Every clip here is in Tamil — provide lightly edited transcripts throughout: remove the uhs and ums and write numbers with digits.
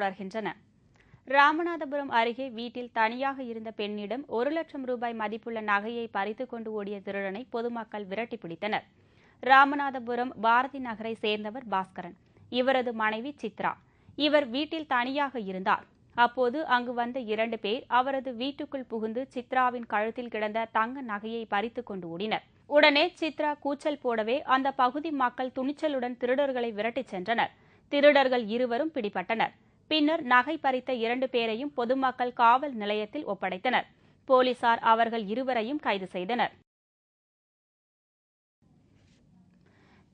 தொடர்கின்றன. ராமநாதபுரம் அருகே வீட்டில் தனியாக இருந்த பெண்ணிடம் 1 லட்சம் ரூபாய் மதிப்புள்ள நகையை பறித்துக் கொண்டு ஓடிய திருடனை பொதுமக்கள் விரட்டி பிடித்தனர். ராமநாதபுரம் பாரதி நகரை சேர்ந்தவர் பாஸ்கரன். இவரது மனைவி சித்ரா. இவர் வீட்டில் தனியாக இருந்தார். அப்போது அங்கு வந்த 2 பேர் அவரது வீட்டுக்குள் புகுந்து சித்ராவின் கழுத்தில் கிடந்த தங்க நகையை பறித்துக் கொண்டு ஓடினர். உடனே சித்ரா கூச்சல் போடவே அந்த பகுதி மக்கள் துணிச்சலுடன் திருடர்களை விரட்டிச் சென்றனர். திருடர்கள் இருவரும் பிடிபட்டனர். பின்னர் நகை பறித்த 2 பேரையும் பொதுமக்கள் காவல் நிலையத்தில் ஒப்படைத்தனர். போலீசார் அவர்கள் இருவரையும் கைது செய்தனர்.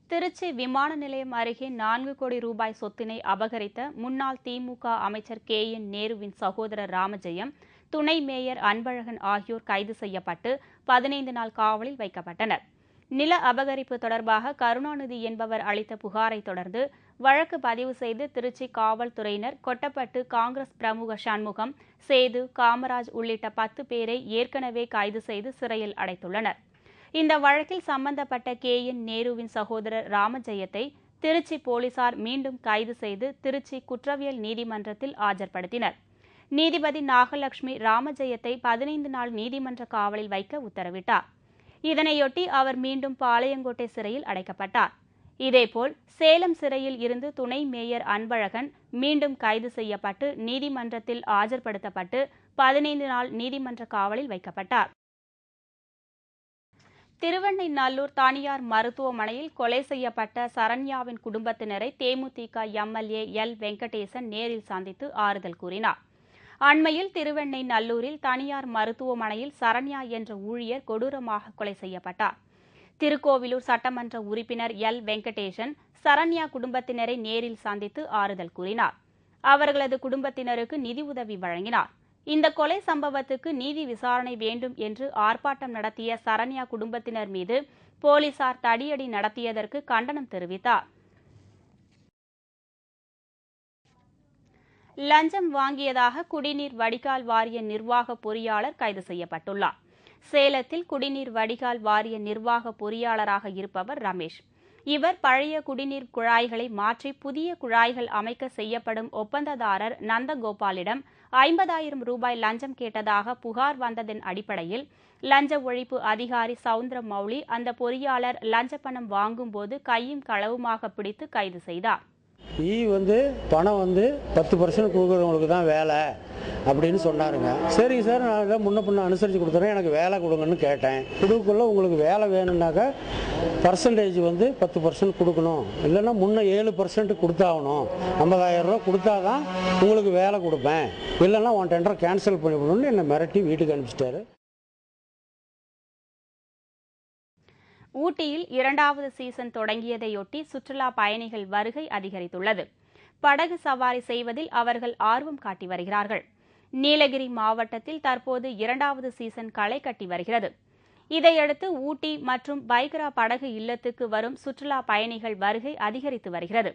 திருச்சி விமான நிலையம் அருகே 4 கோடி ரூபாய் சொத்தினை அபகரித்த முன்னாள் திமுக அமைச்சர் KN நேருவின் சகோதரர் ராமஜெயம், துணை மேயர் அன்பழகன் ஆகியோர் கைது செய்யப்பட்டு 15 நாள் காவலில் வைக்கப்பட்டனர். நில அபகரிப்பு தொடர்பாக கருணாநிதி என்பவர் அளித்த புகாரை தொடர்ந்து வழக்கு பதிவு செய்து திருச்சி காவல்துறையினர் கொட்டப்பட்டு காங்கிரஸ் பிரமுக சண்முகம், சேது, காமராஜ் உள்ளிட்ட 10 பேரை ஏற்கனவே கைது செய்து சிறையில் அடைத்துள்ளனர். இந்த வழக்கில் சம்பந்தப்பட்ட KN நேருவின் சகோதரர் ராமஜெயத்தை திருச்சி போலீசார் மீண்டும் கைது செய்து திருச்சி குற்றவியல் நீதிமன்றத்தில் ஆஜர்படுத்தினர். நீதிபதி நாகலட்சுமி ராமஜெயத்தை 15 நாள் நீதிமன்ற காவலில் வைக்க உத்தரவிட்டார். இதனையொட்டி அவர் மீண்டும் பாளையங்கோட்டை சிறையில் அடைக்கப்பட்டார். இதேபோல் சேலம் சிறையில் இருந்து துணை மேயர் அன்பழகன் மீண்டும் கைது செய்யப்பட்டு நீதிமன்றத்தில் ஆஜர்படுத்தப்பட்டு 15 நாள் நீதிமன்ற காவலில் வைக்கப்பட்டார். திருவெண்ணைநல்லூர் தனியார் மருத்துவமனையில் கொலை செய்யப்பட்ட சரண்யாவின் குடும்பத்தினரை தேமுதிக MLA L. வெங்கடேசன் நேரில் சந்தித்து ஆறுதல் கூறினார். அண்மையில் திருவெண்ணைநல்லூரில் தனியார் மருத்துவமனையில் சரண்யா என்ற ஊழியர் கொடூரமாக கொலை செய்யப்பட்டார். திருக்கோவிலூர் சட்டமன்ற உறுப்பினர் L. வெங்கடேசன் சரண்யா குடும்பத்தினரை நேரில் சந்தித்து ஆறுதல் கூறினார். அவர்களது குடும்பத்தினருக்கு நிதி உதவி வழங்கினார். இந்த கொலை சம்பவத்துக்கு நீதி விசாரணை வேண்டும் என்று ஆர்ப்பாட்டம் நடத்திய சரண்யா குடும்பத்தினர் மீது போலீசார் தடியடி நடத்தியதற்கு கண்டனம் தெரிவித்தார். லஞ்சம் வாங்கியதாக குடிநீர் வடிகால் வாரிய நிர்வாக பொறியாளர் கைது செய்யப்பட்டுள்ளார். சேலத்தில் குடிநீர் வடிகால் வாரிய நிர்வாக பொறியாளராக இருப்பவர் ரமேஷ். இவர் பழைய குடிநீர் குழாய்களை மாற்றி புதிய குழாய்கள் அமைக்க செய்யப்படும் ஒப்பந்ததாரர் நந்தகோபாலிடம் 50,000 ரூபாய் லஞ்சம் கேட்டதாக புகார் வந்ததன் அடிப்படையில் லஞ்ச ஒழிப்பு அதிகாரி சவுந்தரமௌலி அந்த பொறியாளர் லஞ்ச பணம் வாங்கும்போது கையும் களவுமாக பிடித்து கைது செய்தார். பணம் 10% கொடுக்குறவங்களுக்கு தான் வேலை அப்படின்னு சொன்னாருங்க. சரிங்க சார், நான் இதை முன்ன பின்ன அனுசரித்து கொடுத்துறேன், எனக்கு வேலை கொடுங்கன்னு கேட்டேன். கொடுக்குள்ள உங்களுக்கு வேலை வேணும்னாக்கா பர்சன்டேஜ் 10% கொடுக்கணும், இல்லைன்னா முன்ன 7% கொடுத்தாகணும், 50,000 ரூபா கொடுத்தா தான் உங்களுக்கு வேலை கொடுப்பேன், இல்லைன்னா உன் டெண்டர் கேன்சல் பண்ணிவிடணும்னு என்னை மிரட்டி வீட்டுக்கு அனுப்பிச்சிட்டாரு. ஊட்டியில் 2வது சீசன் தொடங்கியதையொட்டி சுற்றுலா பயணிகள் வருகை அதிகரித்துள்ளது. படகு சவாரி செய்வதில் அவர்கள் ஆர்வம் காட்டி வருகிறார்கள். நீலகிரி மாவட்டத்தில் தற்போது 2வது சீசன் களை கட்டி வருகிறது. இதையடுத்து ஊட்டி மற்றும் பைகரா படகு இல்லத்துக்கு வரும் சுற்றுலா பயணிகள் வருகை அதிகரித்து வருகிறது.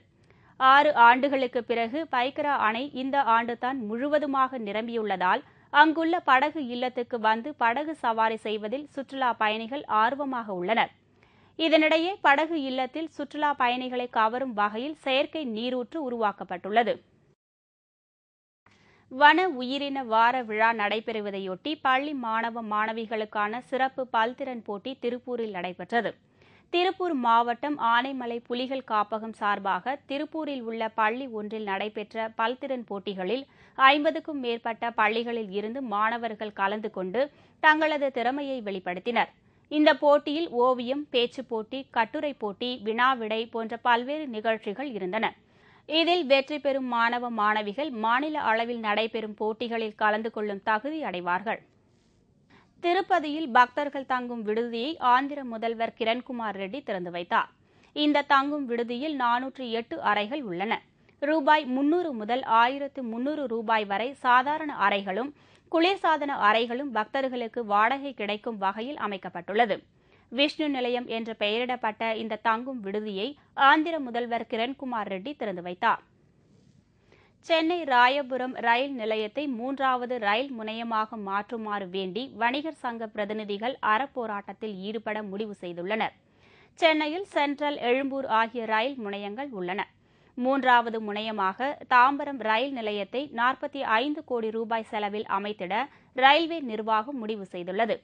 6 ஆண்டுகளுக்கு பிறகு பைகரா அணை இந்த ஆண்டுதான் முழுவதுமாக நிரம்பியுள்ளதால் அங்குள்ள படகு இல்லத்துக்கு வந்து படகு சவாரி செய்வதில் சுற்றுலா பயணிகள் ஆர்வமாக உள்ளனர். இதனிடையே படகு இல்லத்தில் சுற்றுலா பயணிகளை கவரும் வகையில் செயற்கை நீரூற்று உருவாக்கப்பட்டுள்ளது. வன உயிரின வார விழா நடைபெறுவதையொட்டி பள்ளி மாணவ மாணவிகளுக்கான சிறப்பு பல்திறன் போட்டி திருப்பூரில் நடைபெற்றது. திருப்பூர் மாவட்டம் ஆனைமலை புலிகள் காப்பகம் சார்பாக திருப்பூரில் உள்ள பள்ளி ஒன்றில் நடைபெற்ற பல்திறன் போட்டிகளில் 50க்கும் மேற்பட்ட பள்ளிகளில் இருந்து மாணவர்கள் கலந்து கொண்டு தங்களது திறமையை வெளிப்படுத்தினர். இந்த போட்டியில் ஓவியம், பேச்சுப் போட்டி, கட்டுரை போட்டி, வினாவிடை போன்ற பல்வேறு நிகழ்ச்சிகள் இருந்தன. இதில் வெற்றி பெறும் மாணவ மாணவிகள் மாநில அளவில் நடைபெறும் போட்டிகளில் கலந்து கொள்ளும் தகுதி அடைவார்கள். திருப்பதியில் பக்தர்கள் தங்கும் விடுதியை ஆந்திர முதல்வர் கிரண்குமார் ரெட்டி திறந்து வைத்தார். இந்த தங்கும் விடுதியில் 408 அறைகள் உள்ளன. ரூபாய் 300 முதல் 1300 ரூபாய் வரை சாதாரண அறைகளும் குளிர்சாதன அறைகளும் பக்தர்களுக்கு வாடகை கிடைக்கும் வகையில் அமைக்கப்பட்டுள்ளது. விஷ்ணு நிலையம் என்ற பெயரிடப்பட்ட இந்த தங்கும் விடுதியை ஆந்திர முதல்வர் கிரண்குமார் ரெட்டி திறந்து வைத்தார். சென்னை ராயபுரம் ரயில் நிலையத்தை 3வது ரயில் முனையமாக மாற்றுமாறு வேண்டி வணிகர் சங்க பிரதிநிதிகள் அறப்போராட்டத்தில் ஈடுபட முடிவு செய்துள்ளனர். சென்னையில் சென்ட்ரல், எழும்பூர் ஆகிய ரயில் முனையங்கள் உள்ளன. மூன்றாவது முனையமாக தாம்பரம் ரயில் நிலையத்தை 45 கோடி ரூபாய் செலவில் அமைத்திட ரயில்வே நிர்வாகம் முடிவு செய்துள்ளது.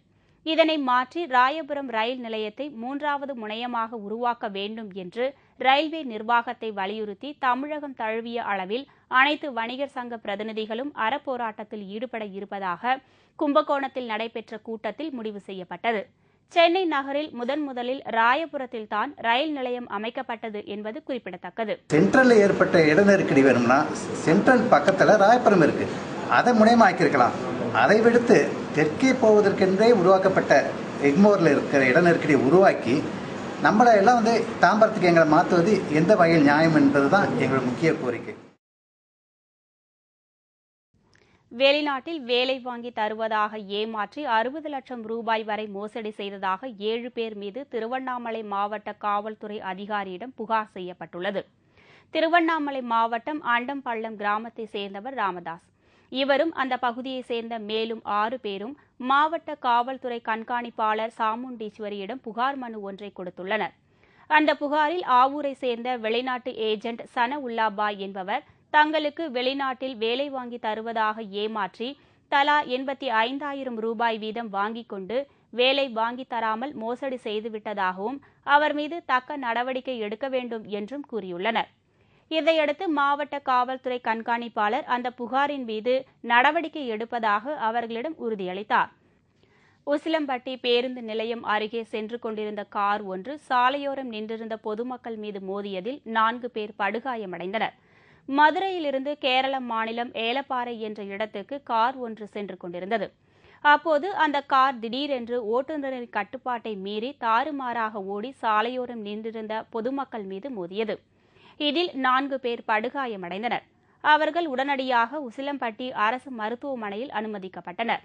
இதனை மாற்றி ராயபுரம் ரயில் நிலையத்தை மூன்றாவது முனையமாக உருவாக்க வேண்டும் என்று ரயில்வே நிர்வாகத்தை வலியுறுத்தி தமிழகம் தழுவிய அளவில் அனைத்து வணிகர் சங்க பிரதிநிதிகளும் அறப்போராட்டத்தில் ஈடுபட இருப்பதாக கும்பகோணத்தில் நடைபெற்ற கூட்டத்தில் முடிவு செய்யப்பட்டது. சென்னை நகரில் முதலில் ராயபுரத்தில் தான் ரயில் நிலையம் அமைக்கப்பட்டது என்பது குறிப்பிடத்தக்கது. சென்ட்ரலில் ஏற்பட்ட இட நெருக்கடி வேணும்னா சென்ட்ரல் பக்கத்தில் ராயபுரம் இருக்கு, அதை முனையமாக்கியிருக்கலாம். அதை விடுத்து தெற்கே போவதற்கென்றே உருவாக்கப்பட்ட எக்மோரில் இருக்கிற இட நெருக்கடியை உருவாக்கி நம்மளை எல்லாம் தாம்பரத்துக்கு எங்களை மாற்றுவது எந்த வகையில் நியாயம் என்பது தான் எங்களோட முக்கிய கோரிக்கை. வெளிநாட்டில் வேலை வாங்கி தருவதாக ஏமாற்றி 60 லட்சம் ரூபாய் வரை மோசடி செய்ததாக 7 பேர் மீது திருவண்ணாமலை மாவட்ட காவல்துறை அதிகாரியிடம் புகார் செய்யப்பட்டுள்ளது. திருவண்ணாமலை மாவட்டம் அண்டம்பள்ளம் கிராமத்தை சேர்ந்தவர் ராமதாஸ். இவரும் அந்த பகுதியை சேர்ந்த மேலும் 6 பேரும் மாவட்ட காவல்துறை கண்காணிப்பாளர் சாமுண்டீஸ்வரியிடம் புகார் மனு ஒன்றை கொடுத்துள்ளனர். அந்த புகாரில் ஆவூரை சேர்ந்த வெளிநாட்டு ஏஜென்ட் சன உல்லாபாய் என்பவர் தங்களுக்கு வெளிநாட்டில் வேலை வாங்கி தருவதாக ஏமாற்றி தலா 85,000 ரூபாய் வீதம் வாங்கிக் கொண்டு வேலை வாங்கி தராமல் மோசடி செய்துவிட்டதாகவும் அவர் மீது தக்க நடவடிக்கை எடுக்க வேண்டும் என்றும் கூறியுள்ளனர். இதையடுத்து மாவட்ட காவல்துறை கண்காணிப்பாளர் அந்த புகாரின் மீது நடவடிக்கை எடுப்பதாக அவர்களிடம் உறுதியளித்தார். உசிலம்பட்டி பேருந்து நிலையம் அருகே சென்று கொண்டிருந்த கார் ஒன்று சாலையோரம் நின்றிருந்த பொதுமக்கள் மீது மோதியதில் 4 பேர் படுகாயமடைந்தனர். மதுரையிலிருந்து கேரள மாநிலம் ஏலப்பாறை என்ற இடத்துக்கு கார் ஒன்று சென்று கொண்டிருந்தது. அப்போது அந்த கார் திடீரென்று ஓட்டுநரின் கட்டுப்பாட்டை மீறி தாறுமாறாக ஓடி சாலையோரம் நின்றிருந்த பொதுமக்கள் மீது மோதியது. இதில் 4 பேர் படுகாயமடைந்தனர். அவர்கள் உடனடியாக உசிலம்பட்டி அரசு மருத்துவமனையில் அனுமதிக்கப்பட்டனர்.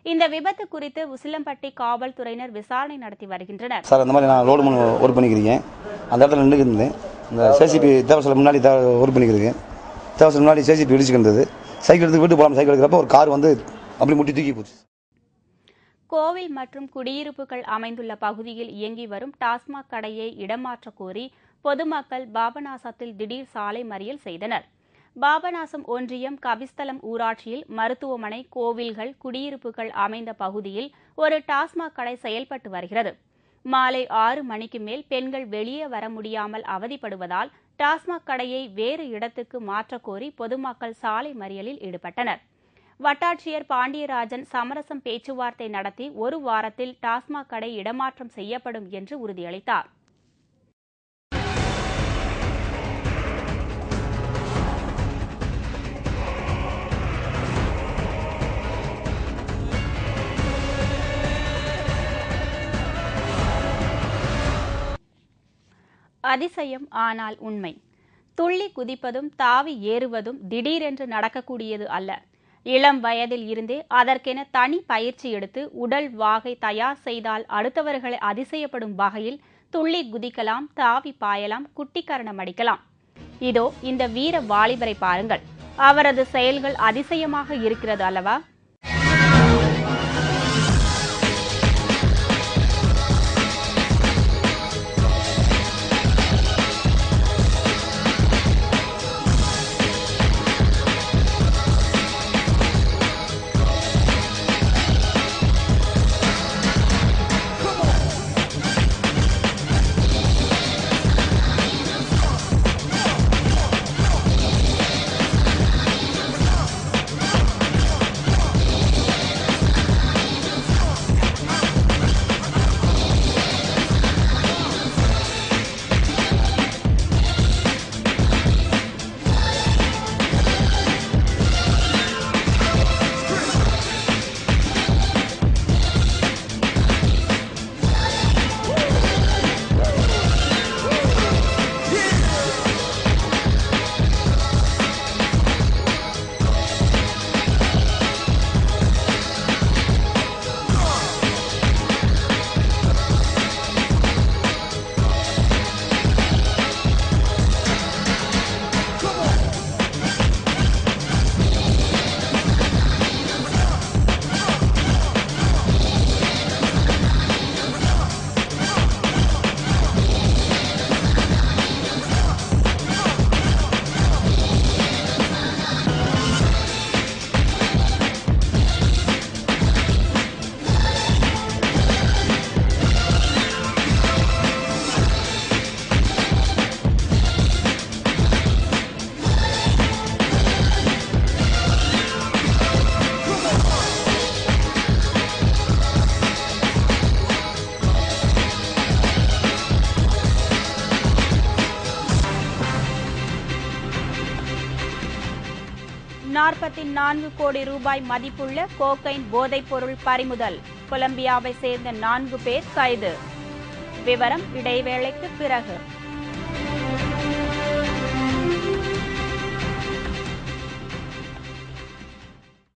இந்த விபத்து குறித்து உசிலம்பட்டி காவல்துறையினர் விசாரணை நடத்தி வருகின்றனர். சார், அந்த மாதிரி நான் ரோடு மூணு ஒர்க் பண்ணிக்கிறேன். அந்த இடத்துல நின்று இருந்தேன். இந்த சேசிபி தேவசல முன்னாடி ஒர்க் பண்ணிக்கிறேன். தேவசல முன்னாடி சேசிபி இடிச்சுக்கின்றது. சைக்கிள் எடுத்து வீட்டு போகலாம். சைக்கிள் எடுக்கிறப்ப ஒரு கார் அப்படி முட்டி தூக்கி போச்சு. கோவில் மற்றும் குடியிருப்புகள் அமைந்துள்ள பகுதியில் இயங்கி வரும் டாஸ்மாக் கடையை இடமாற்ற கோரி பொதுமக்கள் பாபநாசத்தில் திடீர் சாலை மறியல் செய்தனர். பாபநாசம் ஒன்றியம் கபிஸ்தலம் ஊராட்சியில் மருத்துவமனை, கோவில்கள், குடியிருப்புகள் அமைந்த பகுதியில் ஒரு டாஸ்மாக் கடை செயல்பட்டு வருகிறது. மாலை 6 மணிக்கு மேல் பெண்கள் வெளியே வர முடியாமல் அவதிப்படுவதால் டாஸ்மாக் கடையை வேறு இடத்துக்கு மாற்றக் கோரி பொதுமக்கள் சாலை மறியலில் ஈடுபட்டனர். வட்டாட்சியர் பாண்டியராஜன் சமரசம் பேச்சுவார்த்தை நடத்தி 1 வாரத்தில் டாஸ்மாக் கடை இடமாற்றம் செய்யப்படும் என்று உறுதியளித்தார். அதிசயம் ஆனால் உண்மை. துள்ளி குதிப்பதும் தாவி ஏறுவதும் திடீரென்று நடக்கக்கூடியது அல்ல. இளம் வயதில் இருந்தே அதற்கென தனி பயிற்சி எடுத்து உடல் வாகை தயார் செய்தால் அடுத்தவர்களை அதிசயப்படும் வகையில் துள்ளி குதிக்கலாம், தாவி பாயலாம், குட்டிக்கரணம் அடிக்கலாம். இதோ இந்த வீர வாலிபரை பாருங்கள். அவரது செயல்கள் அதிசயமாக இருக்கிறது அல்லவா? $4 கோடி மதிப்புள்ள கோக்கைன் போதைப்பொருள் பறிமுதல். கொலம்பியாவை சேர்ந்த 4 பேர் கைது. விவரம் இடைவேளைக்கு பிறகு.